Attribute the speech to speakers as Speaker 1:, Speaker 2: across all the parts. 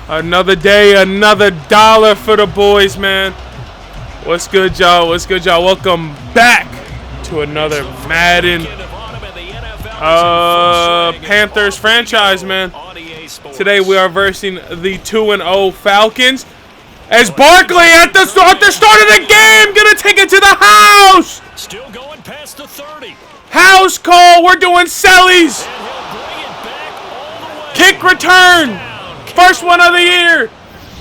Speaker 1: Another day, another dollar for the boys, man. What's good, y'all? What's good, y'all? Welcome back to another Madden Panthers franchise, man. Today we are versing the 2-0 Falcons. As Barkley at the start of the game, gonna take it to the house.
Speaker 2: Still going past the 30.
Speaker 1: House call. We're doing sellies. Kick return. First one of the year.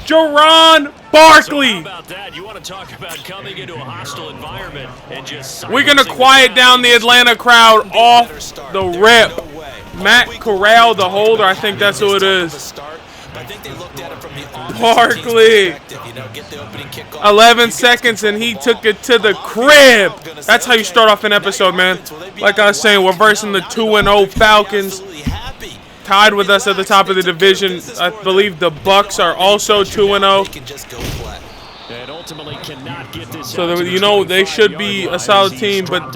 Speaker 1: Jerron Barkley.
Speaker 2: So how about that? You want to talk about coming into a hostile environment and just
Speaker 1: we're gonna quiet down the Atlanta crowd off the rip. Matt Corral, the holder, I think that's who it is. Barkley. 11 seconds and he took it to the crib. That's how you start off an episode, man. Like I was saying, we're versing the 2-0 Falcons. Tied with us at the top of the division. I believe the Bucks are also 2-0. So, you know, they should be a solid team. But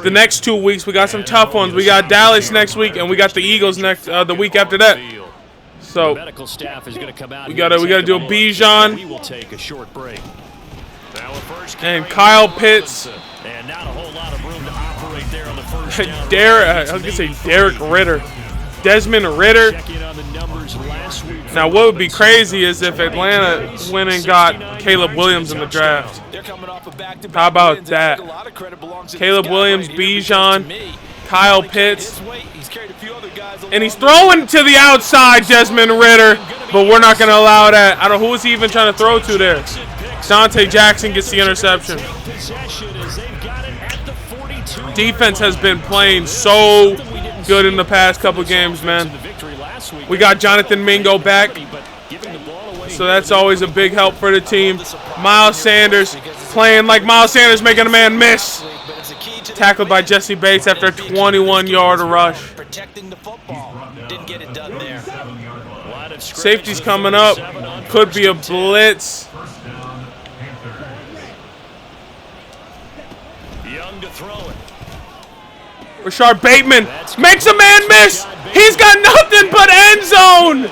Speaker 1: the next 2 weeks, we got some tough ones. We got Dallas next week, and we got the Eagles next the week after that. So we gotta do a Bijan and Kyle Pitts.
Speaker 2: And not a whole lot of room to operate there on the first down.
Speaker 1: I was gonna say Derek Ritter. Desmond Ritter. Now, what would be crazy is if Atlanta went and got Caleb Williams in the draft. How about that? Caleb Williams, Bijan, Kyle Pitts. And he's throwing to the outside, Desmond Ritter. But we're not going to allow that. I don't know who is he even trying to throw to there. Dante Jackson gets the interception. Defense has been playing so good in the past couple games, man. We got Jonathan Mingo back, so that's always a big help for the team. Miles Sanders playing like Miles Sanders, making a man miss. Tackled by Jesse Bates after a 21-yard rush. Safety's coming up. Could be a blitz.
Speaker 2: Young to throw it.
Speaker 1: Rashard Bateman makes a man miss. He's got nothing but end zone.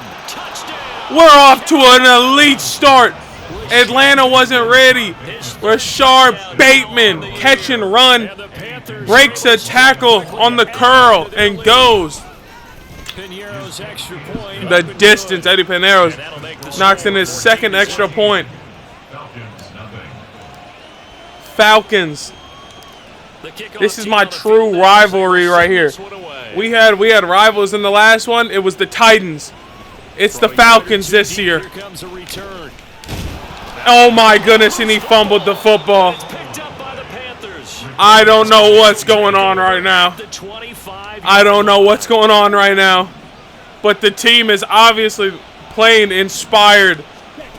Speaker 1: We're off to an elite start. Atlanta wasn't ready. Rashard Bateman, catch and run, breaks a tackle on the curl and goes the distance. Eddie Pineros knocks in his second extra point. Falcons. This is my true rivalry right here. We had rivals in the last one. It was the Titans. It's the Falcons this year. Oh my goodness, and he fumbled the football. I don't know what's going on right now. I don't know what's going on right now. But the team is obviously playing inspired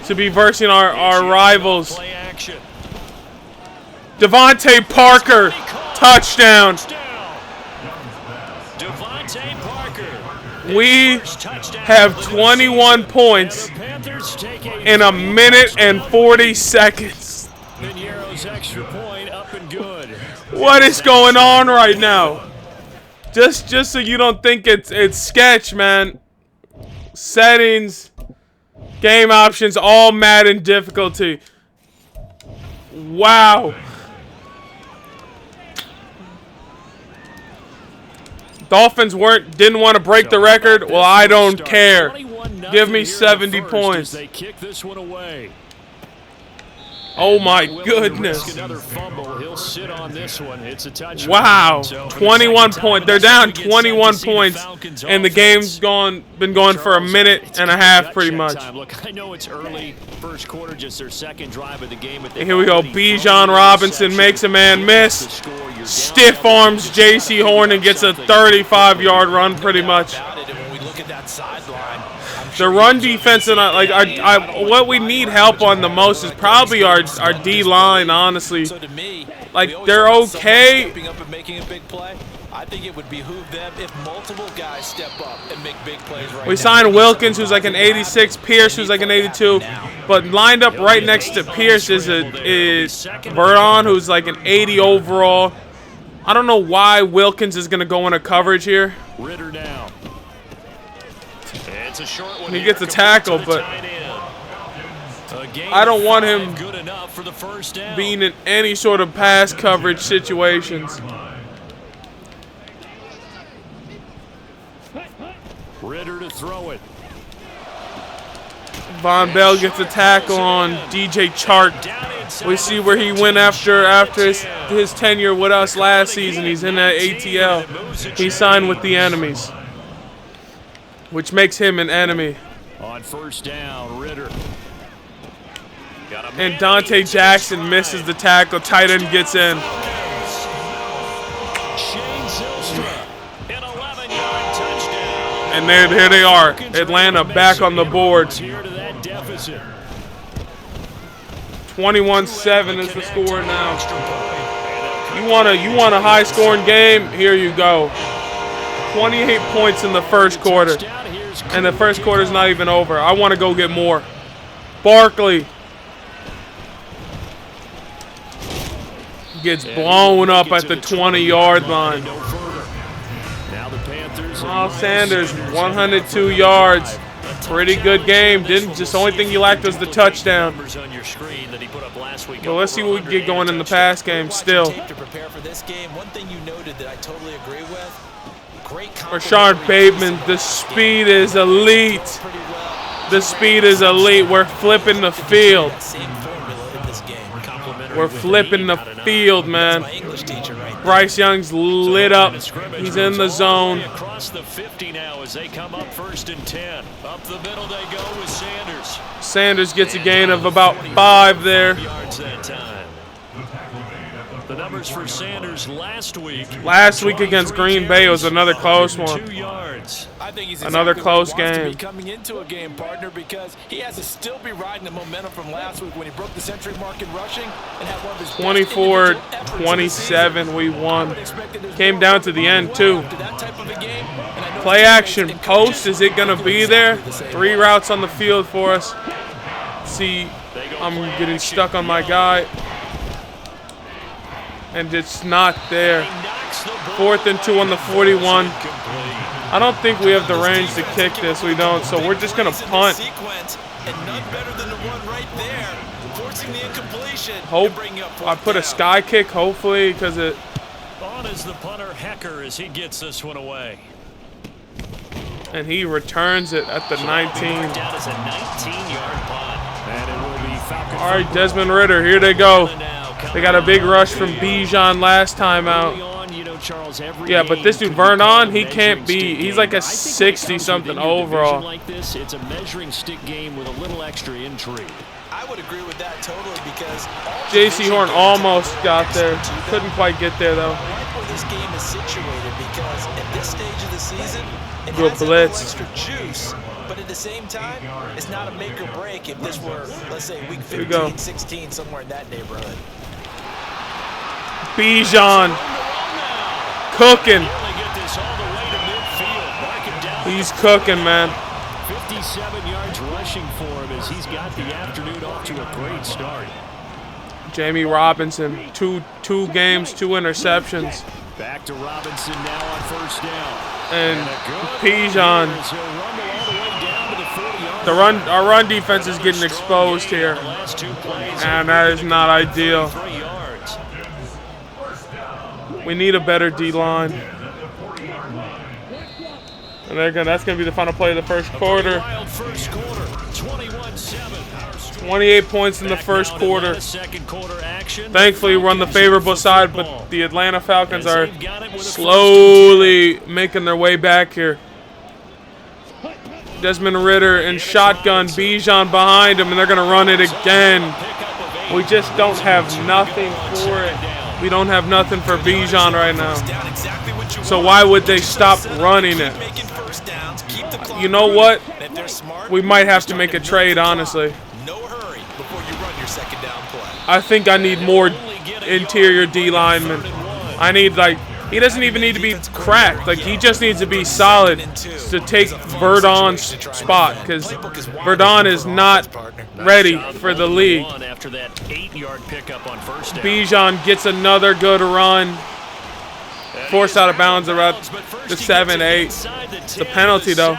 Speaker 1: to be versing our rivals. Devontae Parker, touchdown. We have 21 points in a minute and 40 seconds. What is going on right now? Just so you don't think it's sketch, man. Settings, game options, all Madden difficulty. Wow. Dolphins didn't want to break the record. Well, I don't care. Give me 70 points. Oh my goodness. Wow. 21 points. They're down 21 points, and the game's been going for a minute and a half pretty much.
Speaker 2: Look, I know it's early, first quarter, just their second drive of the game.
Speaker 1: And here we go. Bijan Robinson makes a man miss. Stiff arms J.C. Horn and gets a 35-yard run pretty much. The run defense and what we need help on the most is probably our D-line, honestly. Like, they're okay.
Speaker 3: I think it would behoove them if multiple guys step up and make big plays right now.
Speaker 1: We signed Wilkins, who's like an 86, Pierce, who's like an 82, but lined up right next to Pierce is Verdon, who's like an 80 overall. I don't know why Wilkins is going to go into coverage here.
Speaker 2: Ritter down. Gets a short one.
Speaker 1: He gets a tackle, but I don't want him being in any sort of pass coverage situations.
Speaker 2: Ritter to throw it.
Speaker 1: Von Bell gets a tackle on DJ Chark. We see where he went after his tenure with us last season. He's in that ATL. He signed with the enemies, which makes him an enemy.
Speaker 2: On first down, Ritter.
Speaker 1: And Dante Jackson misses the tackle. Tight end gets in. And here they are. Atlanta back on the board. 21-7 is the score now. You want a high-scoring game? Here you go. 28 points in the first quarter. And the first quarter's not even over. I want to go get more. Barkley gets blown up at the 20-yard line. Miles Sanders, 102 yards. Pretty good game. The only thing you lacked was the touchdown. Well, let's see what we can get going in the pass game still. Rashard Bateman, the speed is elite. The speed is elite. We're flipping the field. We're flipping the field, man. Bryce Young's lit up. He's in the zone.
Speaker 2: Across the 50 now as they come up first and 10. Up the middle they go with Sanders.
Speaker 1: Sanders gets a gain of about 5 there.
Speaker 2: Yards that time. The numbers for Sanders last week
Speaker 1: Against Green Bay was another close one.
Speaker 2: 2 yards.
Speaker 3: I think he's
Speaker 1: another close game.
Speaker 3: Coming into a game, partner, because he has to still be riding the momentum from last week when he broke the century mark in rushing and had one of his
Speaker 1: 24-27, we won. Came down to the end too. Play action post, is it gonna be there? 3 routes on the field for us. See, I'm getting stuck on my guy. And it's not there. 4th and 2 on the 41. I don't think we have the range to kick this. We don't, so we're just gonna punt. Hope I put a sky kick, hopefully, because it.
Speaker 2: On is the punter Hecker as he gets this one away.
Speaker 1: And he returns it at the 19. All right, Desmond Ritter, here they go. They got a big rush from Bijan last time out. Yeah, but this dude Vernon, he can't be. He's like a 60-something overall.
Speaker 2: It's a measuring stick game with a little extra intrigue.
Speaker 3: I would agree with that totally because
Speaker 1: J.C. Horn almost got there. Couldn't quite get there though.
Speaker 3: I like where this game is situated because at this stage of the season, it
Speaker 1: Good
Speaker 3: has a
Speaker 1: blitz.
Speaker 3: little extra juice, but at the same time, it's not a make or break if this were, let's say, week 15, 16, somewhere in that neighborhood.
Speaker 1: Bijan cooking. He's cooking, man.
Speaker 2: 57 yards rushing for him as he's got the afternoon off to a great start.
Speaker 1: Jamie Robinson, two games, 2 interceptions.
Speaker 2: Back to Robinson now on first down.
Speaker 1: And Bijan. Our run defense is getting exposed here. And that is not ideal. We need a better D-line. And that's going to be the final play of the first quarter. 28 points in the first quarter. Thankfully, we're on the favorable side, but the Atlanta Falcons are slowly making their way back here. Desmond Ritter and shotgun, Bijan behind him, and they're going to run it again. We just don't have nothing for it. We don't have nothing for Bijan right now. So why would they stop running it? You know what? We might have to make a trade, honestly. I think I need more interior D linemen. I need, like, he doesn't even need to be cracked. Like, he just needs to be solid to take Verdon's spot, because Verdon is not ready for the league. Bijan gets another good run. Forced out of bounds around the 7-8. It's a penalty, though.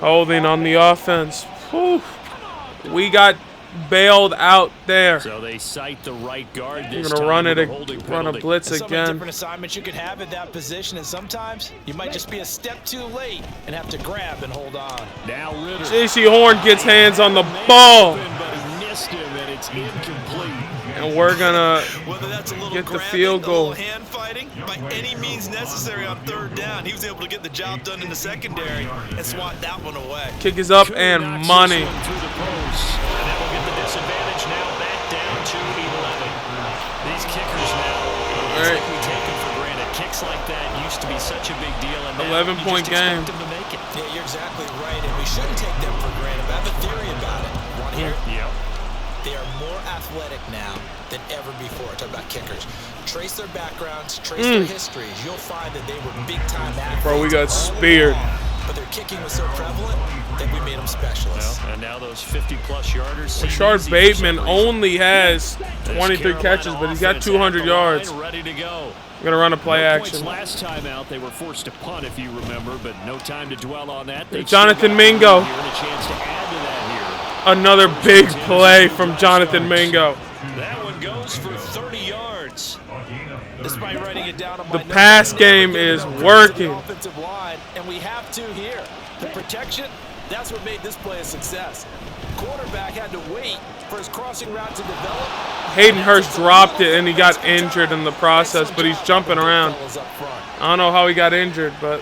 Speaker 1: Holding on the offense. Whew. We got bailed out there.
Speaker 2: So they cite the right guard.
Speaker 1: We're gonna run a blitz
Speaker 3: Some
Speaker 1: again.
Speaker 3: different assignments you could have at that position, and sometimes you might just be a step too late and have to grab and hold on.
Speaker 2: Now Ritter.
Speaker 1: JC Horn gets hands on the ball,
Speaker 2: But he missed him, and it's incomplete.
Speaker 1: and we're gonna
Speaker 3: Whether that's a little
Speaker 1: get the
Speaker 3: grabbing,
Speaker 1: field
Speaker 3: a
Speaker 1: goal.
Speaker 3: little hand fighting, by any means necessary on third down, he was able to get the job done in the secondary and swat that one away.
Speaker 1: Kick is up and
Speaker 2: Knocks
Speaker 1: money.
Speaker 2: this one through the post, and that will get the disadvantage now back down to 11. These kickers now, it's
Speaker 1: Right.
Speaker 2: like we take them for granted. Kicks like that used to be such a big deal, and now
Speaker 1: 11-point
Speaker 2: you just
Speaker 1: game.
Speaker 2: expect them to make it.
Speaker 3: Yeah, you're exactly right, and we shouldn't take them for granted. But I have a theory about it. Want to hear it?
Speaker 2: Yep.
Speaker 3: They are more athletic now than ever before. Talk about kickers. Trace their backgrounds, trace their histories. You'll find that they were big-time athletes.
Speaker 1: Bro, we got
Speaker 3: all
Speaker 1: speared.
Speaker 3: along, but their kicking was so prevalent that we made them specialists.
Speaker 2: Well, and now those 50-plus yarders. seem
Speaker 1: Rashard
Speaker 2: easy for
Speaker 1: Bateman
Speaker 2: some reason.
Speaker 1: only has
Speaker 2: This
Speaker 1: 23
Speaker 2: Carolina
Speaker 1: catches, but he's got
Speaker 2: offense
Speaker 1: 200
Speaker 2: at the
Speaker 1: yards.
Speaker 2: line, ready to go.
Speaker 1: We're gonna run a play
Speaker 2: No points
Speaker 1: action.
Speaker 2: last time out, they were forced to punt, if you remember, but no time to dwell on that. They've
Speaker 1: Jonathan
Speaker 2: still got
Speaker 1: Mingo.
Speaker 2: here and a chance to add to that
Speaker 1: Another big play from Jonathan Mingo.
Speaker 2: here. That one goes for 30 yards.
Speaker 3: Despite writing it down on my
Speaker 1: The
Speaker 3: notes,
Speaker 1: pass
Speaker 3: they
Speaker 1: game
Speaker 3: never give
Speaker 1: is
Speaker 3: it up to the
Speaker 1: working.
Speaker 3: offensive line, and we have to here. The protection, that's what made this play a success. Quarterback had to wait for his crossing route to develop.
Speaker 1: Hayden Hurst dropped it and he got injured in the process, but he's jumping around. I don't know how he got injured, but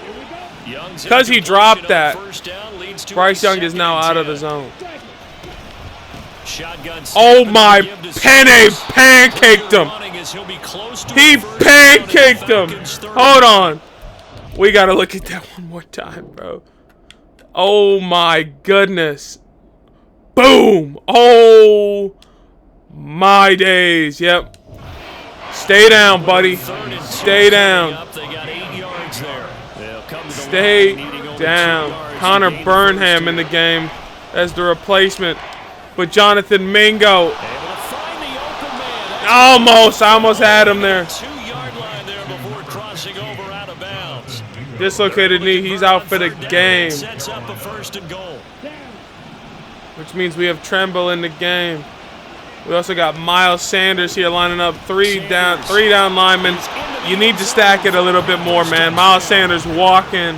Speaker 1: because he dropped that, Bryce Young is now out of the zone. Oh my, Penny pancaked him. He pancaked him. Hold on. We got to look at that one more time, bro. Oh my goodness. Boom. Oh my days. Yep. Stay down, buddy. Stay down. Stay down. Connor Burnham in the game as the replacement. But Jonathan Mingo. Almost. I almost had him there. Dislocated knee. He's out for the game. Which means we have Tremble in the game. We also got Miles Sanders here lining up three down linemen. You need to stack it a little bit more, man. Miles Sanders walking.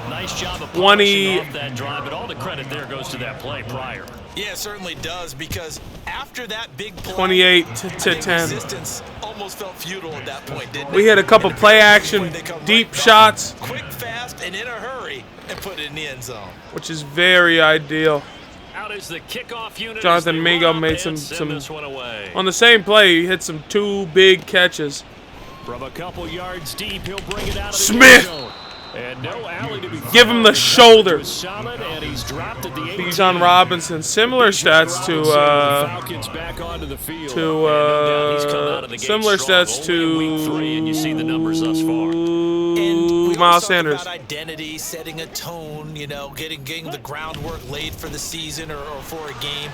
Speaker 2: Nice job of
Speaker 1: 20
Speaker 2: off that drive, but all the credit there goes to that play prior.
Speaker 3: Yeah, it certainly does, because after that big play,
Speaker 1: 28 to
Speaker 3: I think
Speaker 1: 10.
Speaker 3: resistance almost felt futile at that point, didn't
Speaker 1: We
Speaker 3: it?
Speaker 1: had a couple
Speaker 3: And the
Speaker 1: play
Speaker 3: big
Speaker 1: action,
Speaker 3: play, they come
Speaker 1: deep
Speaker 3: right back,
Speaker 1: shots,
Speaker 3: quick, fast, and in a hurry, and put it in the end zone.
Speaker 1: which is very ideal.
Speaker 2: Out is the kickoff unit.
Speaker 1: Jonathan Mingo made some on the same play. He hit some 2 big catches.
Speaker 2: From a couple yards deep, he'll bring it out of
Speaker 1: Smith.
Speaker 2: the end zone. And no alley to be
Speaker 1: Give him the
Speaker 2: found.
Speaker 1: shoulder.
Speaker 2: He was solid, and he's dropped at the 18.
Speaker 1: Bijan Robinson, similar stats to
Speaker 2: Falcons back onto the field. And no doubt he's come out of the gate
Speaker 1: similar
Speaker 2: strong.
Speaker 1: stats
Speaker 2: Only in week 3, and you see the numbers thus far.
Speaker 3: And we
Speaker 1: Miles
Speaker 3: always talk
Speaker 1: Sanders.
Speaker 3: about identity, setting a tone, you know, getting the groundwork laid for the season or for a game.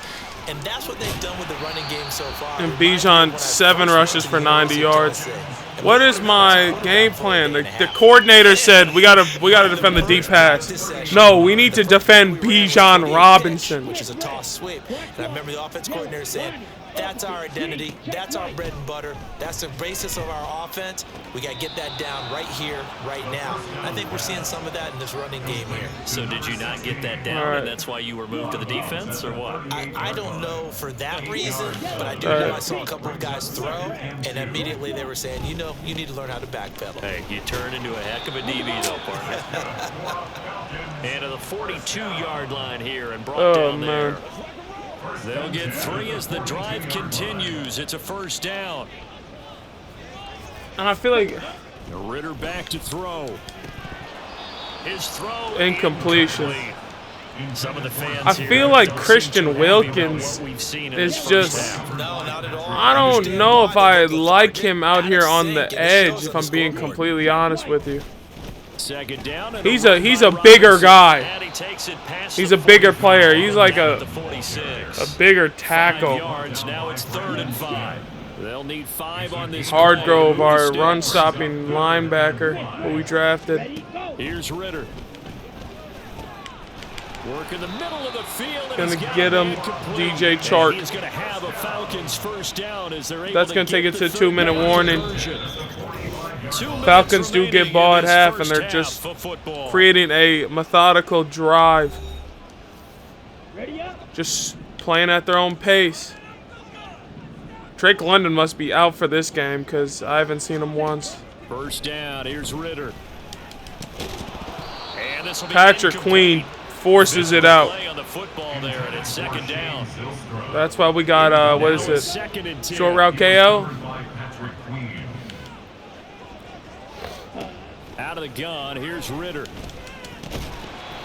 Speaker 3: And that's what they've done with the running game so far.
Speaker 1: And
Speaker 3: Reminds me of
Speaker 1: Bijan,
Speaker 3: when I
Speaker 1: 7
Speaker 3: first
Speaker 1: rushes
Speaker 3: went to
Speaker 1: for
Speaker 3: the
Speaker 1: 90
Speaker 3: University of
Speaker 1: yards.
Speaker 3: Tennessee. And
Speaker 1: What
Speaker 3: we
Speaker 1: is
Speaker 3: played
Speaker 1: my
Speaker 3: quarterback
Speaker 1: game
Speaker 3: for a
Speaker 1: plan?
Speaker 3: day
Speaker 1: The
Speaker 3: and a half.
Speaker 1: coordinator said we gotta defend the deep pass. No, we need to defend Bijan Robinson.
Speaker 3: Which is a toss sweep. And I remember the offense coordinator saying, that's our identity, that's our bread and butter, that's the basis of our offense. We got to get that down right here, right now. I think we're seeing some of that in this running game here.
Speaker 2: So did you not get that down,
Speaker 1: All right.
Speaker 2: and that's why you were moved to the defense, or what?
Speaker 3: I don't know for that reason, but I do know I saw a couple of guys throw, and immediately they were saying, you know, you need to learn how to backpedal.
Speaker 2: Hey, you turn into a heck of a DB, though, partner. And to the 42-yard line here and brought down there.
Speaker 1: man.
Speaker 2: They'll get 3 as the drive continues. It's a first down.
Speaker 1: And I feel like
Speaker 2: Ritter back to throw. His throw
Speaker 1: Incompletion.
Speaker 2: incomplete. Some of the fans
Speaker 1: I
Speaker 2: here
Speaker 1: feel like
Speaker 2: don't
Speaker 1: Christian
Speaker 2: seem too happy about
Speaker 1: Wilkins
Speaker 2: what we've seen in
Speaker 1: is
Speaker 2: this
Speaker 1: just-
Speaker 2: first half.
Speaker 3: No, not at all.
Speaker 1: I don't
Speaker 3: understand
Speaker 1: know
Speaker 3: why
Speaker 1: if I
Speaker 3: they don't go
Speaker 1: like
Speaker 3: target
Speaker 1: him out
Speaker 3: out
Speaker 1: here
Speaker 3: of
Speaker 1: on the
Speaker 3: sync, and it
Speaker 1: edge.
Speaker 3: shows
Speaker 1: If
Speaker 3: on
Speaker 1: I'm
Speaker 3: the
Speaker 1: being
Speaker 3: scoreboard.
Speaker 1: completely honest with you,
Speaker 2: Second down and
Speaker 1: he's
Speaker 2: run
Speaker 1: a
Speaker 2: by
Speaker 1: bigger
Speaker 2: Robinson.
Speaker 1: guy.
Speaker 2: And he takes it past
Speaker 1: He's
Speaker 2: the
Speaker 1: a bigger
Speaker 2: 45,
Speaker 1: player. He's like
Speaker 2: down
Speaker 1: a-
Speaker 2: at the 46.
Speaker 1: bigger
Speaker 2: 5
Speaker 1: tackle.
Speaker 2: yards. Now it's 3rd and 5. They'll need 5 on this.
Speaker 1: Hardgrove,
Speaker 2: play.
Speaker 1: our run-stopping linebacker, who we drafted.
Speaker 2: Here's Ritter. Work in the middle of the field.
Speaker 1: Gonna get him, DJ Chark.
Speaker 2: He's going to have a Falcons first down as they're able
Speaker 1: That's
Speaker 2: to
Speaker 1: gonna take
Speaker 2: get
Speaker 1: it to
Speaker 2: the
Speaker 1: 2-minute warning.
Speaker 2: 2 minutes
Speaker 1: Falcons do get
Speaker 2: remaining
Speaker 1: ball
Speaker 2: in
Speaker 1: at
Speaker 2: this
Speaker 1: half, and they're
Speaker 2: first
Speaker 1: just
Speaker 2: half of football.
Speaker 1: creating a methodical drive. Just playing at their own pace. Drake London must be out for this game because I haven't seen him once.
Speaker 2: First down, here's Ritter. And this will be
Speaker 1: Patrick
Speaker 2: incomplete.
Speaker 1: Queen forces it out.
Speaker 2: Play on the football there, and it's second down.
Speaker 1: That's why we got, what is
Speaker 2: Now
Speaker 1: it?
Speaker 2: it's second and 10.
Speaker 1: Short route KO.
Speaker 2: Out of the gun, here's Ritter.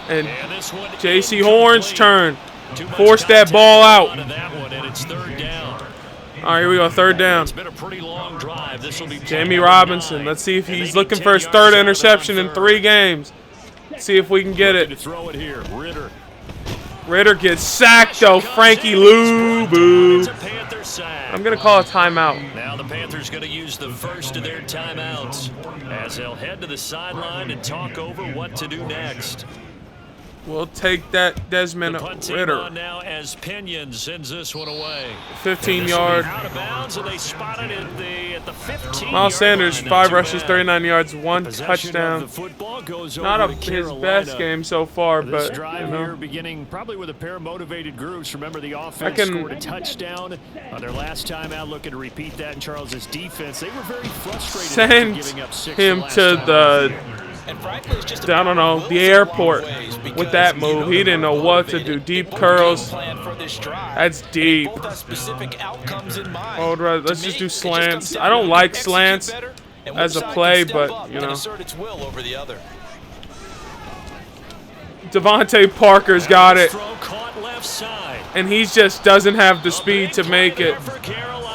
Speaker 1: And
Speaker 2: And this one
Speaker 1: J.C. Horn's
Speaker 2: incomplete.
Speaker 1: turn.
Speaker 2: Too much
Speaker 1: Force that
Speaker 2: contact
Speaker 1: ball out.
Speaker 2: on that one, and it's third down.
Speaker 1: All right, here we go, third down.
Speaker 2: It's been a pretty long drive. This will be
Speaker 1: Jamie Robinson. Let's see if he's looking for his third interception in 3 games. See if we can get
Speaker 2: To
Speaker 1: it.
Speaker 2: throw it here, Ritter.
Speaker 1: Ritter gets sacked, though. Frankie Lubu.
Speaker 2: It's a Panther sack.
Speaker 1: I'm going to call a timeout.
Speaker 2: Now the Panthers going to use the first of their timeouts as they'll head to the sideline and talk over what to do next.
Speaker 1: We'll take that Desmond
Speaker 2: The punt team
Speaker 1: Ritter.
Speaker 2: on now as Pinion sends this one away.
Speaker 1: 15-yard.
Speaker 2: Out of bounds, and they spotted it at the 15.
Speaker 1: Miles Sanders, 5 rushes, 39 yards, 1
Speaker 2: Possession
Speaker 1: touchdown.
Speaker 2: of the football goes
Speaker 1: Not
Speaker 2: over
Speaker 1: his
Speaker 2: to Carolina.
Speaker 1: best game so far,
Speaker 2: This
Speaker 1: but
Speaker 2: drive
Speaker 1: you know.
Speaker 2: here beginning probably with a pair of motivated groups. Remember, the offense
Speaker 1: can-
Speaker 2: scored a touchdown on their last time out, looking to repeat that in Charles's defense. They were very frustrated after
Speaker 1: Send
Speaker 2: giving up 6
Speaker 1: him
Speaker 2: last
Speaker 1: to
Speaker 2: time.
Speaker 1: the,
Speaker 3: And frankly, it's just
Speaker 1: I don't know, the airport with that move. He didn't know what to do. Deep curls. That's deep. Oh, let's just do slants. I don't like slants as a play, but, you know. Devontae Parker's got it.
Speaker 2: Throw caught left side.
Speaker 1: And he just doesn't have the speed to make it.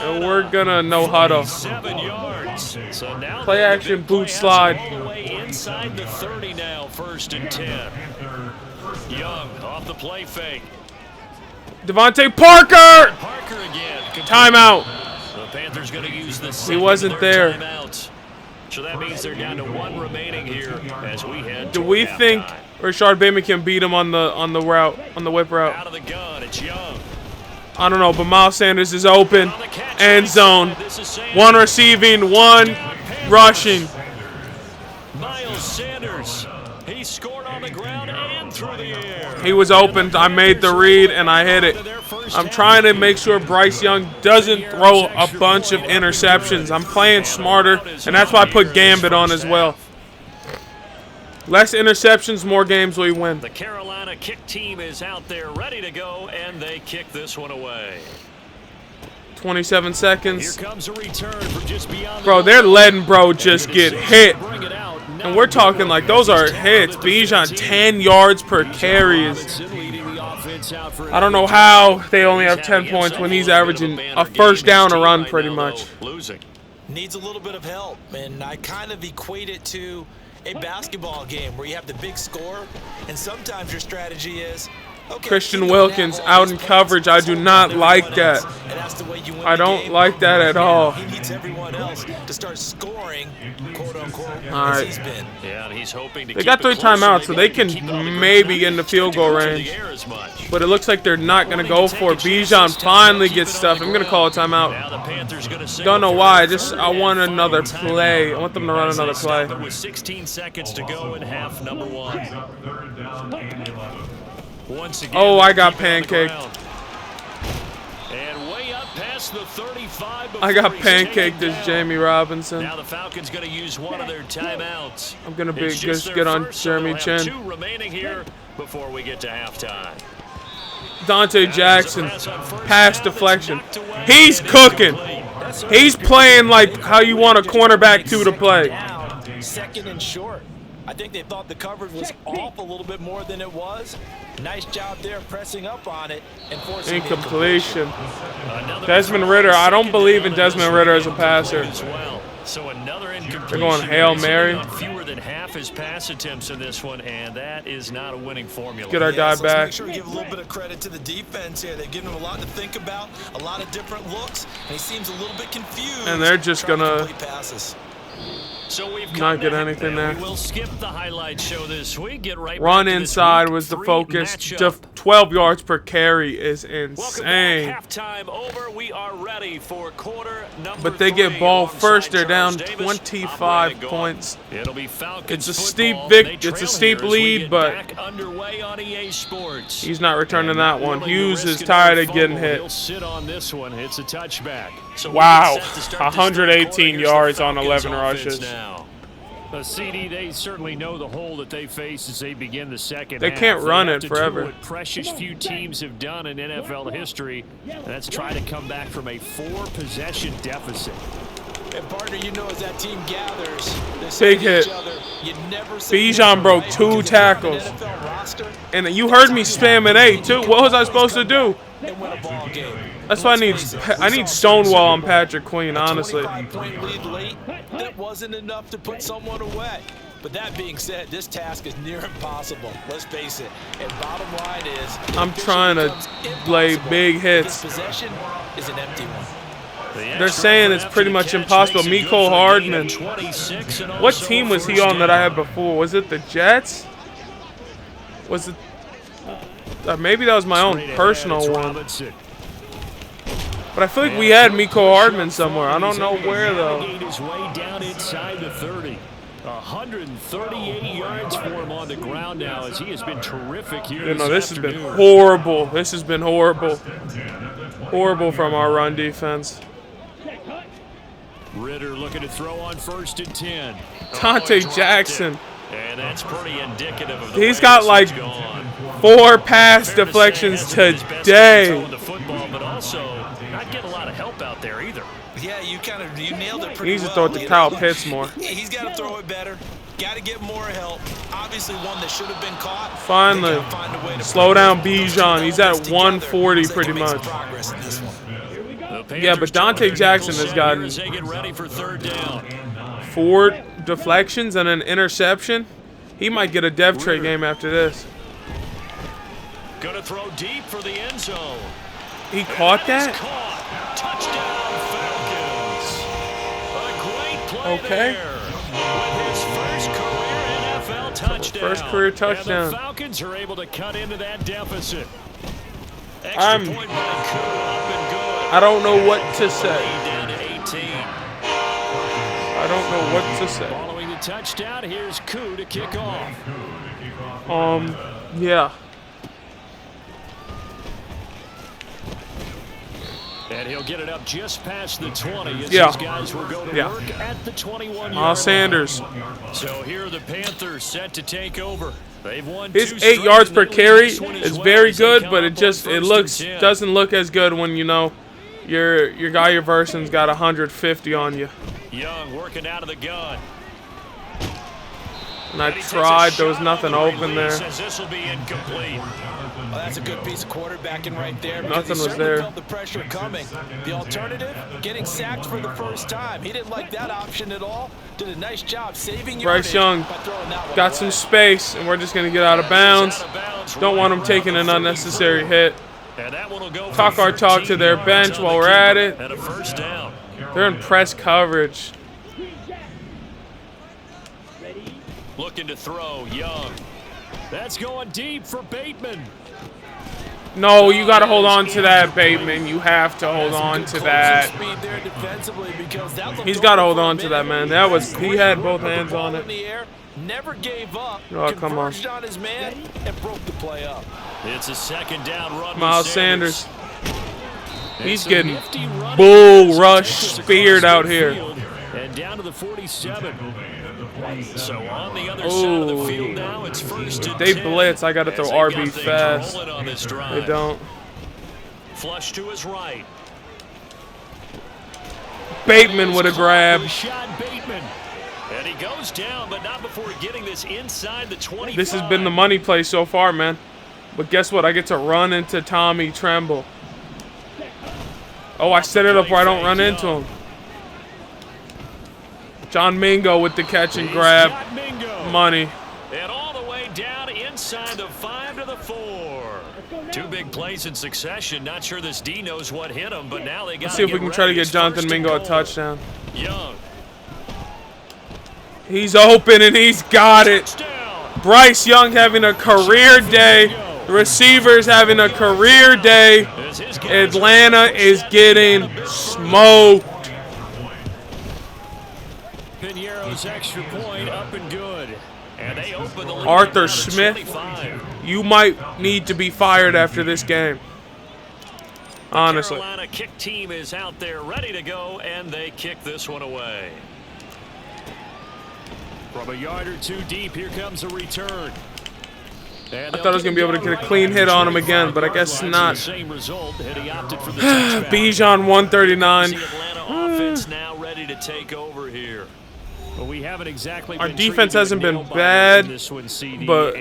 Speaker 1: And we're gonna no huddle.
Speaker 2: 7 yards. So now
Speaker 1: Play action, boot slide.
Speaker 2: all the way inside the 30 now, first and 10. Young off the play fake.
Speaker 1: Devontae Parker!
Speaker 2: Parker again.
Speaker 1: Timeout.
Speaker 2: The Panthers going to use the
Speaker 1: He
Speaker 2: second
Speaker 1: wasn't
Speaker 2: of their
Speaker 1: there.
Speaker 2: timeouts. So that means they're down to 1 remaining here as we head
Speaker 1: Do
Speaker 2: toward
Speaker 1: we
Speaker 2: halftime.
Speaker 1: think Rashard Bateman can beat him on the route, on the whip route?
Speaker 2: Out of the gun, it's Young.
Speaker 1: I don't know, but Miles Sanders is open.
Speaker 2: On the catch,
Speaker 1: End zone.
Speaker 2: this is Sanders.
Speaker 1: 1 receiving, 1 rushing.
Speaker 2: Miles Sanders. He scored on the ground and through the air.
Speaker 1: He was open. I made the read, and I hit it. I'm trying to make sure Bryce Young doesn't throw a bunch of interceptions. I'm playing smarter, and that's why I put Gambit on as well. Less interceptions, more games we win.
Speaker 2: The Carolina kick team is out there ready to go, and they kick this one away.
Speaker 1: 27
Speaker 2: Here
Speaker 1: seconds.
Speaker 2: comes a return from just beyond
Speaker 1: Bro, they're letting bro just get hit.
Speaker 2: Bring it out.
Speaker 1: And we're talking like those are hits. Bijan 10 yards per carry is. I don't know how they only have 10 points when he's averaging a first down a run pretty much.
Speaker 2: Losing.
Speaker 3: Needs a little bit of help, and I kind of equate it to a basketball game where you have the big score, and sometimes your strategy is, okay,
Speaker 1: Christian Wilkins out in coverage. I do not like that.
Speaker 3: and that's the way you win
Speaker 1: I
Speaker 3: the
Speaker 1: don't
Speaker 3: game.
Speaker 1: like that at all.
Speaker 3: He needs everyone else to start scoring, quote unquote,
Speaker 1: All
Speaker 3: as
Speaker 1: right.
Speaker 3: he's been.
Speaker 2: Yeah, and he's hoping to
Speaker 1: They
Speaker 2: keep
Speaker 1: got
Speaker 2: it
Speaker 1: 3
Speaker 2: close
Speaker 1: timeouts, so they
Speaker 2: keep
Speaker 1: can
Speaker 2: it on the
Speaker 1: maybe
Speaker 2: ground.
Speaker 1: get in the field goal
Speaker 2: To the
Speaker 1: range.
Speaker 2: air as much.
Speaker 1: But it looks like they're not going to go for it. Bijan finally gets stuff. I'm going to call a timeout.
Speaker 2: Now the Panthers gonna settle
Speaker 1: Don't know
Speaker 2: for
Speaker 1: why.
Speaker 2: their
Speaker 1: I
Speaker 2: third
Speaker 1: want
Speaker 2: and
Speaker 1: another
Speaker 2: final
Speaker 1: play.
Speaker 2: timeout.
Speaker 1: I want them to run
Speaker 2: As they
Speaker 1: another play.
Speaker 2: stop it with 16 seconds to go in half number 1. Once again,
Speaker 1: Oh, I got
Speaker 2: keep it on the
Speaker 1: pancaked.
Speaker 2: ground. And way up past the 35
Speaker 1: I got
Speaker 2: before he's taken
Speaker 1: pancaked as
Speaker 2: down.
Speaker 1: Jamie Robinson.
Speaker 2: Now the Falcons going to use one of their timeouts.
Speaker 1: I'm going to
Speaker 2: It's
Speaker 1: just
Speaker 2: their
Speaker 1: get on
Speaker 2: first, so
Speaker 1: Jeremy
Speaker 2: they'll have
Speaker 1: Chin.
Speaker 2: 2 remaining here before we get to halftime.
Speaker 1: Dante Jackson, pass deflection. He's cooking. He's playing like how you want a cornerback to play.
Speaker 3: Down, second and short. I think they thought the coverage was off a little bit more than it was. Nice job there pressing up on it and forcing the
Speaker 1: Incompletion. Desmond Ritter. I don't believe in Desmond Ritter as a passer.
Speaker 2: As well. So another incompletion.
Speaker 1: They're going Hail
Speaker 2: He's
Speaker 1: Mary.
Speaker 2: on fewer than half his pass attempts in this one, and that is not a winning formula.
Speaker 1: Get our guy
Speaker 3: Let's
Speaker 1: back.
Speaker 3: make sure we give a little bit of credit to the defense here. They've given him a lot to think about, a lot of different looks, and he seems a little bit confused.
Speaker 1: And they're just
Speaker 3: trying to
Speaker 1: gonna-
Speaker 3: complete passes.
Speaker 2: So we've
Speaker 1: Not get anything there.
Speaker 2: We'll skip the highlight show this week. Get right
Speaker 1: Run
Speaker 2: back to
Speaker 1: inside
Speaker 2: this
Speaker 1: was the
Speaker 2: week
Speaker 1: focus.
Speaker 2: three
Speaker 1: Just
Speaker 2: matchup.
Speaker 1: 12 yards per carry is
Speaker 2: Welcome
Speaker 1: insane.
Speaker 2: back. Halftime over. We are ready for quarter number
Speaker 1: But they get
Speaker 2: 3
Speaker 1: ball
Speaker 2: alongside
Speaker 1: first. They're down
Speaker 2: Charles Davis. I'm
Speaker 1: 25
Speaker 2: Brandon Gaudin.
Speaker 1: points.
Speaker 2: It'll be Falcons
Speaker 1: It's a
Speaker 2: football.
Speaker 1: steep
Speaker 2: They
Speaker 1: it's a
Speaker 2: trail
Speaker 1: steep
Speaker 2: here as we
Speaker 1: lead,
Speaker 2: get
Speaker 1: but
Speaker 2: back underway on EA Sports.
Speaker 1: he's not returning
Speaker 2: And
Speaker 1: that
Speaker 2: not
Speaker 1: one.
Speaker 2: willing to
Speaker 1: Hughes
Speaker 2: risk
Speaker 1: is tired
Speaker 2: another
Speaker 1: of getting
Speaker 2: fumble.
Speaker 1: hit.
Speaker 2: He'll sit on this one. It's a touchback. So we
Speaker 1: Wow,
Speaker 2: get set to start this
Speaker 1: 118
Speaker 2: third quarter. Here's the
Speaker 1: yards on
Speaker 2: Falcons
Speaker 1: 11
Speaker 2: offense
Speaker 1: rushes.
Speaker 2: now.
Speaker 4: CD, they certainly know the hole that they face as they begin the second
Speaker 1: They
Speaker 4: half.
Speaker 1: can't run
Speaker 4: have
Speaker 1: it
Speaker 4: to
Speaker 1: forever.
Speaker 4: Do what precious few teams have done in NFL history, and that's try to come back from a 4-possession deficit.
Speaker 3: And partner, you know, as that team gathers, they say
Speaker 1: Big
Speaker 3: to
Speaker 1: hit.
Speaker 3: each other, you never say
Speaker 1: Bijan
Speaker 3: never,
Speaker 1: broke
Speaker 3: right?
Speaker 1: 2
Speaker 3: Because if you're on an
Speaker 1: tackles.
Speaker 3: NFL roster,
Speaker 1: And you heard me spamming A too. What was I supposed to do?
Speaker 3: and win a ball game.
Speaker 1: That's why I need Stonewall on Patrick Queen, honestly.
Speaker 3: 25-point lead late, that wasn't enough to put someone away. But that being said, this task is near impossible. Let's face it. And bottom line is,
Speaker 1: I'm trying to lay big hits.
Speaker 3: this possession is an empty one.
Speaker 1: They're saying it's pretty much impossible. Mecole Hardman. What team was he on that I had before? Was it the Jets? Was it? Maybe that was my own personal one. But I feel like we had Mecole Hardman somewhere. I don't know where though.
Speaker 4: His way down inside the 30. 138 yards for him on the ground now as he has been terrific here
Speaker 1: You know, this has been
Speaker 4: afternoon.
Speaker 1: horrible. This has been horrible. Horrible from our run defense.
Speaker 4: Ritter looking to throw on 1st and 10.
Speaker 1: Dante Jackson.
Speaker 2: And that's pretty indicative of the
Speaker 1: He's
Speaker 2: way
Speaker 1: got
Speaker 2: this
Speaker 1: like
Speaker 2: has gone.
Speaker 1: 4 pass
Speaker 2: Fair to say,
Speaker 1: deflections
Speaker 2: hasn't been his best game
Speaker 1: today.
Speaker 2: throwing the football, but also not getting a lot of help out there either.
Speaker 3: Yeah, you nailed it
Speaker 1: He
Speaker 3: pretty
Speaker 1: needs to
Speaker 3: well.
Speaker 1: throw it to
Speaker 3: You
Speaker 1: Kyle
Speaker 3: know,
Speaker 1: Pitts more.
Speaker 3: He's got to throw it better. Got to get more help. Obviously, one that should have been caught.
Speaker 1: Finally,
Speaker 3: They gotta find a way to
Speaker 1: slow
Speaker 3: put
Speaker 1: down
Speaker 3: those two
Speaker 1: Bijan. He's at
Speaker 3: elements
Speaker 1: 140
Speaker 3: together so they
Speaker 1: pretty
Speaker 3: can make some
Speaker 1: much.
Speaker 3: progress in this one.
Speaker 1: Yeah, but Dante Jackson has gotten
Speaker 2: As they get ready for 3rd down.
Speaker 1: 4 deflections and an interception. He might get a dev trait game after this.
Speaker 2: Going to throw deep for the end zone.
Speaker 1: He caught that?
Speaker 2: Caught. Touchdown, Falcons. A great play
Speaker 1: Okay.
Speaker 2: there. With his first career NFL touchdown.
Speaker 1: First career touchdown.
Speaker 2: And the Falcons are able to cut into that deficit. Extra
Speaker 1: I'm-
Speaker 2: point by Koo, up and good.
Speaker 1: I don't know what to say.
Speaker 2: Lead down to 18.
Speaker 1: I don't know what to say.
Speaker 4: Following the touchdown, here's Koo to kick off.
Speaker 1: Yeah.
Speaker 4: And he'll get it up just past the 20 as
Speaker 1: Yeah.
Speaker 4: these guys will go to
Speaker 1: Yeah.
Speaker 4: work at the 21-yard
Speaker 1: Miles Sanders.
Speaker 2: So here are the Panthers set to take over. They've won
Speaker 1: His
Speaker 2: 2
Speaker 1: 8
Speaker 2: straight,
Speaker 1: yards
Speaker 2: and
Speaker 1: per
Speaker 2: they'll
Speaker 1: carry
Speaker 2: lead this one as
Speaker 1: is
Speaker 2: well
Speaker 1: very
Speaker 2: as they
Speaker 1: good,
Speaker 2: come
Speaker 1: but
Speaker 2: up
Speaker 1: it just
Speaker 2: on
Speaker 1: it
Speaker 2: 1st
Speaker 1: looks
Speaker 2: and 10.
Speaker 1: doesn't look as good when you know your guy you're versing's got 150 on you.
Speaker 2: Young working out of the gun.
Speaker 1: And I
Speaker 2: And he takes a
Speaker 1: tried, there was
Speaker 2: shot
Speaker 1: nothing
Speaker 2: on the
Speaker 1: open
Speaker 2: release
Speaker 1: there.
Speaker 2: as this will be incomplete.
Speaker 3: Well, that's a good piece of quarterbacking right there. Because
Speaker 1: Nothing
Speaker 3: he
Speaker 1: was
Speaker 3: certainly
Speaker 1: there.
Speaker 3: felt the pressure coming. The alternative, getting sacked for the first time. He didn't like that option at all. Did a nice job saving
Speaker 1: Bryce
Speaker 3: yardage
Speaker 1: Young
Speaker 3: by throwing that one
Speaker 1: got
Speaker 3: away.
Speaker 1: some space, and we're just gonna get out of bounds. Don't want him taking an unnecessary hit.
Speaker 2: And that one will go
Speaker 1: Talk
Speaker 2: for
Speaker 1: our talk
Speaker 2: 13
Speaker 1: to their
Speaker 2: yards
Speaker 1: bench
Speaker 2: on
Speaker 1: while
Speaker 2: the
Speaker 1: we're at
Speaker 2: keeper
Speaker 1: it.
Speaker 2: and a first down.
Speaker 1: They're in press coverage.
Speaker 2: Looking to throw, Young.
Speaker 4: That's going deep for Bateman.
Speaker 1: No, you got to hold on to that, Bateman. You have to hold
Speaker 3: Some
Speaker 1: on
Speaker 3: good
Speaker 1: to
Speaker 3: closing
Speaker 1: that.
Speaker 3: speed there defensively because that looked
Speaker 1: He's got to
Speaker 3: open
Speaker 1: hold
Speaker 3: for a
Speaker 1: on to that,
Speaker 3: minute.
Speaker 1: man. That was he had
Speaker 3: Great
Speaker 1: both
Speaker 3: work with the
Speaker 1: hands on
Speaker 3: ball
Speaker 1: it.
Speaker 3: in the air, never gave up.
Speaker 1: Oh, come on.
Speaker 3: Converged on his man and broke the play up.
Speaker 2: It's a 2nd down run. with
Speaker 1: Miles Sanders. He's
Speaker 4: It's a
Speaker 1: getting
Speaker 4: nifty run
Speaker 1: bull
Speaker 4: as he
Speaker 1: rush
Speaker 4: takes us
Speaker 1: speared
Speaker 4: across
Speaker 1: out here.
Speaker 4: midfield And down to the 47.
Speaker 2: So on the other side of the
Speaker 1: Ooh.
Speaker 2: field now, it's 1st and
Speaker 1: They
Speaker 2: 10.
Speaker 1: blitz. I got to
Speaker 2: As
Speaker 1: throw
Speaker 2: they've got
Speaker 1: RB
Speaker 2: things
Speaker 1: fast.
Speaker 2: rolling on this drive.
Speaker 1: They don't.
Speaker 2: Flush to his right.
Speaker 1: Bateman with a grab.
Speaker 4: Rashad Bateman.
Speaker 2: And he goes down, but not before getting this inside the 25.
Speaker 1: This has been the money play so far, man. But guess what? I get to run into Tommy Tremble. Oh, I set it up where I don't run into him. John Mingo with the catch and grab.
Speaker 4: Got Mingo.
Speaker 1: Money.
Speaker 2: And all the way down inside the 5 to the 4. 2 big plays in succession. Not sure this D knows what hit him, but now they got
Speaker 1: Let's see if we can try to get Jonathan Mingo a touchdown.
Speaker 2: Young.
Speaker 1: He's open and he's got it. Bryce Young having a career day. The receivers having a career day. Atlanta is getting smoked.
Speaker 4: Piñeiro's extra point up and good. And they open the lead.
Speaker 1: Arthur Smith, you might need to be fired after this game. Honestly.
Speaker 2: The Carolina kick team is out there ready to go, and they kick this one away.
Speaker 4: From a yard or two deep, here comes a return.
Speaker 1: I thought I was going to be able to get a clean hit on him again, but I guess not. Bijan 139.
Speaker 2: Atlanta offense now ready to take over here.
Speaker 4: Well, we haven't exactly
Speaker 1: our defense hasn't been bad, but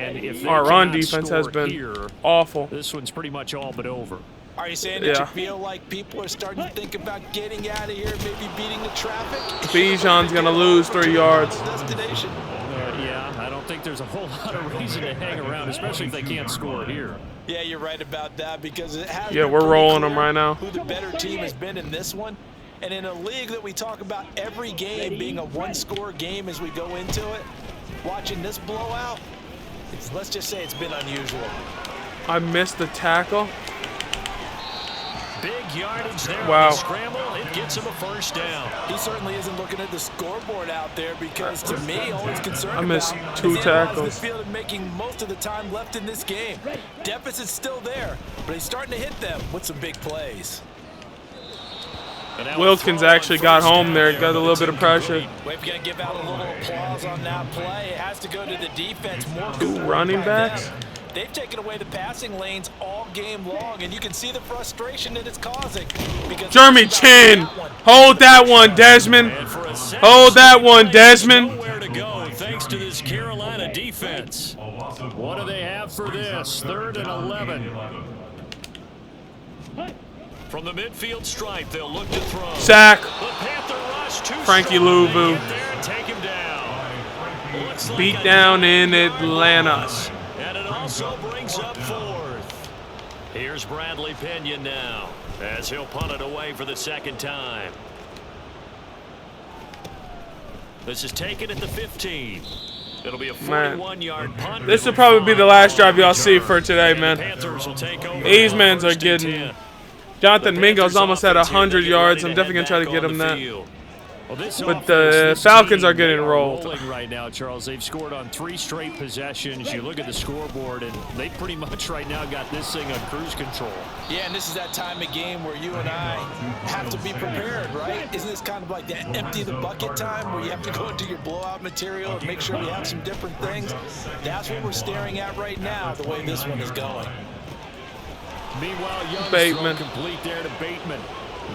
Speaker 1: our run defense has been awful.
Speaker 4: This one's pretty much all but over.
Speaker 3: Are you saying that you feel like people are starting to think about getting out of here, maybe beating the traffic?
Speaker 1: Bijan's going to lose 3 yards.
Speaker 4: Yeah, I don't think there's a whole lot of reason to hang around, especially if they can't score here.
Speaker 3: Yeah, you're right about that because it has
Speaker 1: we're rolling them right now.
Speaker 3: Who the better team has been in this one. And in a league that we talk about every game being a one-score game as we go into it, watching this blowout, let's just say it's been unusual.
Speaker 1: I missed the tackle.
Speaker 2: Big yardage there.
Speaker 1: Wow.
Speaker 2: The scramble, it gets him a first down.
Speaker 3: He certainly isn't looking at the scoreboard out there because, to me, all he's concerned
Speaker 1: I missed
Speaker 3: about
Speaker 1: 2
Speaker 3: is
Speaker 1: tackles.
Speaker 3: the field and making most of the time left in this game. Deficit's still there, but he's starting to hit them with some big plays.
Speaker 1: Wilkins actually got home there, got a little bit of pressure.
Speaker 3: We're going to give out a little applause on that play. It has to go to the defense. More
Speaker 1: 2 running backs.
Speaker 3: They've taken away the passing lanes all game long, and you can see the frustration that it's causing.
Speaker 1: Jeremy Chin, hold that one, Desmond. Hold that one, Desmond.
Speaker 2: Nowhere to go thanks to this Carolina defense.
Speaker 4: What do they have for this? 3rd and 11.
Speaker 2: From the midfield stripe, they'll look to throw.
Speaker 1: Sack.
Speaker 2: The Panther rush to
Speaker 1: Frankie
Speaker 2: strong.
Speaker 1: Louvu.
Speaker 2: Get there and take him down. Looks like
Speaker 1: Beat down in Atlanta.
Speaker 2: And it also brings up 4th. Here's Bradley Pinion now as he'll punt it away for the 2nd time. This is taken at the 15. It'll be a 41-yard punt.
Speaker 1: This will probably be the last drive y'all see for today, man.
Speaker 2: Panthers will take over.
Speaker 1: These men are getting... Jonathan Mingo's almost at 100 yards. I'm definitely going to try to get him that. But the Falcons are getting rolled.
Speaker 4: Right now, Charles, they've scored on 3 straight possessions. You look at the scoreboard, and they pretty much right now got this thing on cruise control.
Speaker 3: Yeah, and this is that time of game where you and I have to be prepared, right? Isn't this kind of like that empty the bucket time where you have to go into your blowout material and make sure we have some different things? That's what we're staring at right now, the way this one is going.
Speaker 4: Meanwhile, Young's
Speaker 1: Bateman.
Speaker 4: throw complete there to Bateman.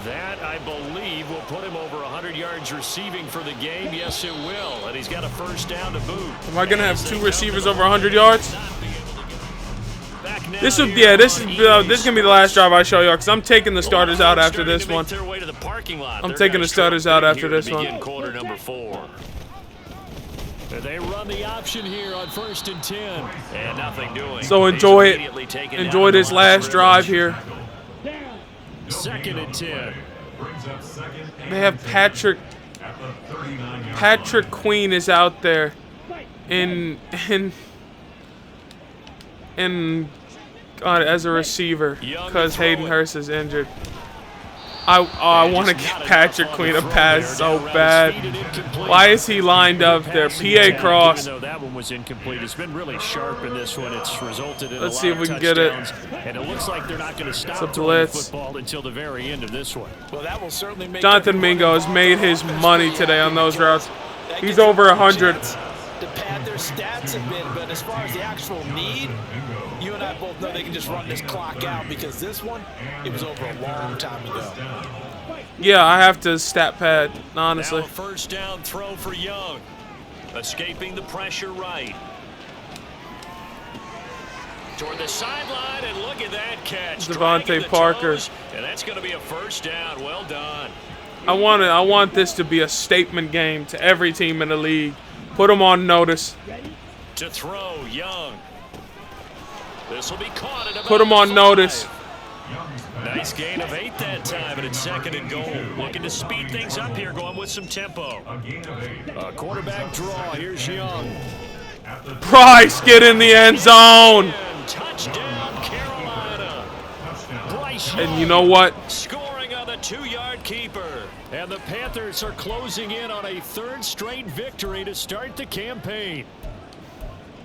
Speaker 4: That, I believe, will put him over 100 yards receiving for the game. Yes, it will. And he's got a first down to boot.
Speaker 1: Am I going to have 2 receivers over 100 yards? This is going to be the last drive I show y'all because I'm taking the starters out after this one. I'm taking the starters out after this one.
Speaker 2: Quarter number 4.
Speaker 4: They run the option here on 1st and 10.
Speaker 2: And nothing doing.
Speaker 1: So enjoy it. Enjoy this last drive here.
Speaker 4: 2nd and 10.
Speaker 1: They have Patrick Queen is out there in as a receiver because Hayden Hurst is injured. I want to get Patrick Queen a pass so bad. Why is he lined up there? PA cross.
Speaker 4: Even though that one was incomplete, it's been really sharp in this one. It's resulted in
Speaker 1: Let's
Speaker 4: a
Speaker 1: see
Speaker 4: lot
Speaker 1: if we
Speaker 4: of
Speaker 1: can get it.
Speaker 4: touchdowns, and it looks like they're not going to stop
Speaker 1: It's a
Speaker 4: throwing
Speaker 1: blitz.
Speaker 4: football until the very end of this one.
Speaker 3: Well, that will certainly make
Speaker 1: Jonathan Mingo has made his money today on those routes. He's over 100.
Speaker 3: To pad their stats a bit, but as far as the actual need, you and I both know they can just run this clock out because this one, it was over a long time ago.
Speaker 1: Yeah, I have to stat pad, honestly.
Speaker 2: Now a first down throw for Young. Escaping the pressure right. Toward the sideline, and look at that catch.
Speaker 1: Devontae Parker.
Speaker 2: And that's going to be a first down. Well done.
Speaker 1: I want this to be a statement game to every team in the league. Put them on notice.
Speaker 2: To throw, Young. This will be caught at about
Speaker 1: Put them on
Speaker 2: 5.
Speaker 1: notice.
Speaker 2: Nice
Speaker 4: Nice gain of 8 that time, and it's 2nd and goal. Looking to speed things up here, going with some tempo.
Speaker 2: A quarterback draw. Here's Young.
Speaker 1: Price, get in the end zone.
Speaker 4: And touchdown, Carolina. Bryce
Speaker 1: And
Speaker 4: Young
Speaker 1: you know what?
Speaker 4: scoring on the 2-yard keeper. And the Panthers are closing in on a 3rd straight victory to start the campaign.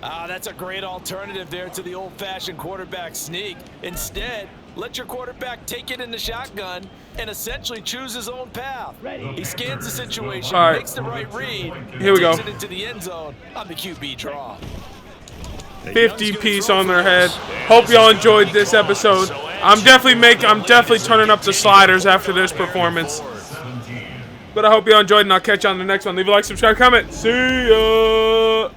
Speaker 3: That's a great alternative there to the old-fashioned quarterback sneak. Instead, let your quarterback take it in the shotgun and essentially choose his own path. He scans the situation,
Speaker 1: All right.
Speaker 3: makes the right read,
Speaker 1: Here we go.
Speaker 3: takes it into the end zone on the QB draw.
Speaker 1: 50 piece on their head. Hope y'all enjoyed this episode. I'm definitely turning up the sliders after this performance. But I hope y'all enjoyed, and I'll catch you on the next one. Leave a like, subscribe, comment. See ya.